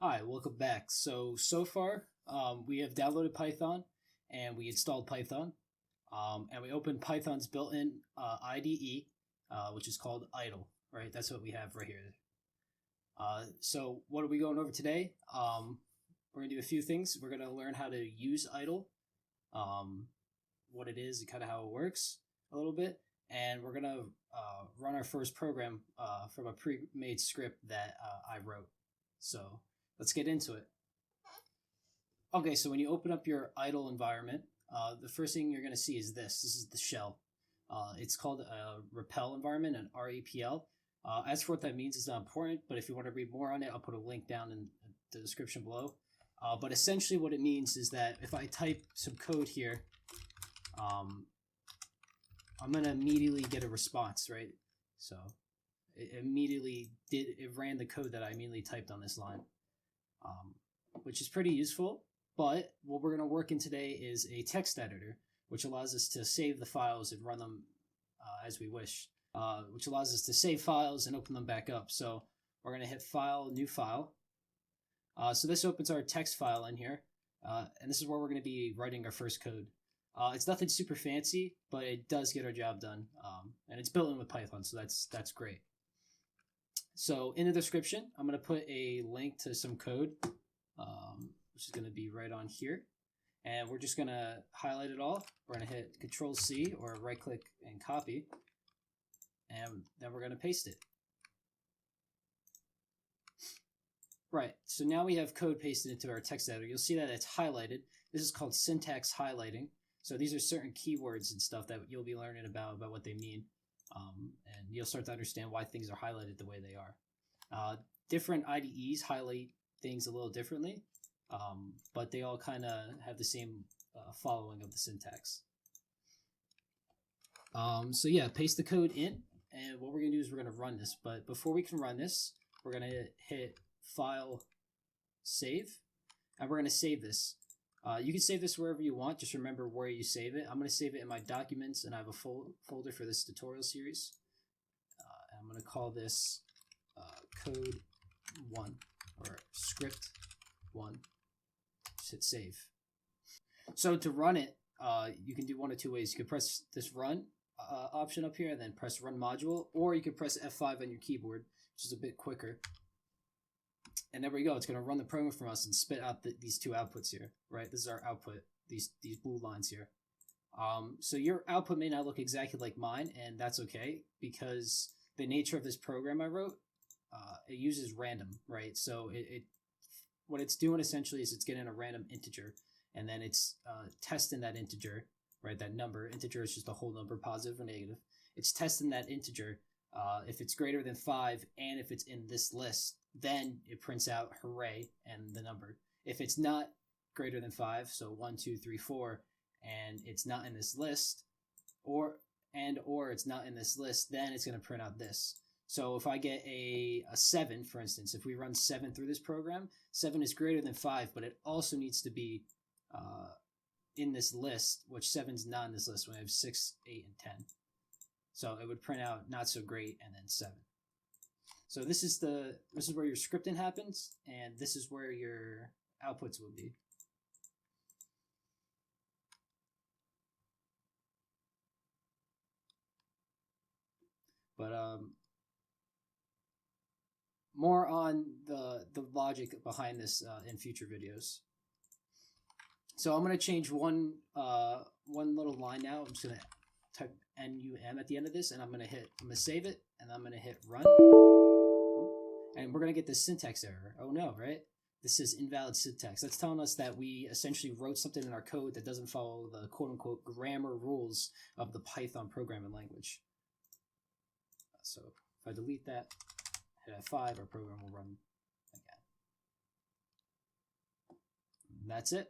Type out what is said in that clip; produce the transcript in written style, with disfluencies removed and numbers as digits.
Hi, welcome back. So far, we have downloaded Python and we installed Python, and we opened Python's built-in IDE, which is called idle, right? That's what we have right here. So what are we going over today? We're going to do a few things. We're going to learn how to use idle, what it is and kind of how it works a little bit. And we're going to run our first program from a pre-made script that I wrote. So let's get into it. Okay, so when you open up your idle environment, the first thing you're going to see is this. This is the shell. It's called a REPL environment, an REPL. As for what that means, it's not important, but if you want to read more on it, I'll put a link down in the description below. But essentially what it means is that if I type some code here, I'm going to immediately get a response, right? So it ran the code that I immediately typed on this line, which is pretty useful. But what we're going to work in today is a text editor, which allows us to save the files and run them as we wish, which allows us to save files and open them back up. So we're going to hit File, New File. So this opens our text file in here, and this is where we're going to be writing our first code. It's nothing super fancy, but it does get our job done, and it's built in with Python, so that's great. So in the description, I'm going to put a link to some code, which is going to be right on here. And we're just going to highlight it all. We're going to hit Control-C or right-click and copy. And then we're going to paste it. Right, so now we have code pasted into our text editor. You'll see that it's highlighted. This is called syntax highlighting. So these are certain keywords and stuff that you'll be learning about what they mean. And you'll start to understand why things are highlighted the way they are. Different IDEs highlight things a little differently, but they all kind of have the same following of the syntax. So yeah, paste the code in, and what we're going to do is we're going to run this. But before we can run this, we're going to hit File, Save, and we're going to save this. You can save this wherever you want. Just remember where you save it. I'm going to save it in my documents, and I have a folder for this tutorial series. And I'm going to call this code 1 or script 1. Just hit save. So to run it, you can do one of two ways. You can press this run option up here and then press run module, or you can press F5 on your keyboard, which is a bit quicker. And there we go. It's going to run the program from us and spit out these two outputs here, right? This is our output, these blue lines here. So your output may not look exactly like mine, and that's okay, because the nature of this program I wrote, it uses random, right? So what it's doing essentially is it's getting a random integer, and then it's testing that integer, right? That number. Integer is just a whole number, positive or negative. It's testing that integer. If it's greater than 5 and if it's in this list, then it prints out hooray and the number. If it's not greater than 5, so 1, 2, 3, 4, and it's not in this list, or it's not in this list, then it's going to print out this. So if I get a 7, for instance, if we run 7 through this program, 7 is greater than 5, but it also needs to be in this list, which 7's not in this list when I have 6, 8, and 10. So it would print out not so great and then 7. So this is where your scripting happens, and this is where your outputs will be. But more on the logic behind this in future videos. So I'm going to change one little line now. I'm just going to type NUM at the end of this, and I'm going to save it, and I'm going to hit run. And we're going to get this syntax error. Oh no, right? This is invalid syntax. That's telling us that we essentially wrote something in our code that doesn't follow the quote-unquote grammar rules of the Python programming language. So if I delete that, hit F5, our program will run again. And that's it.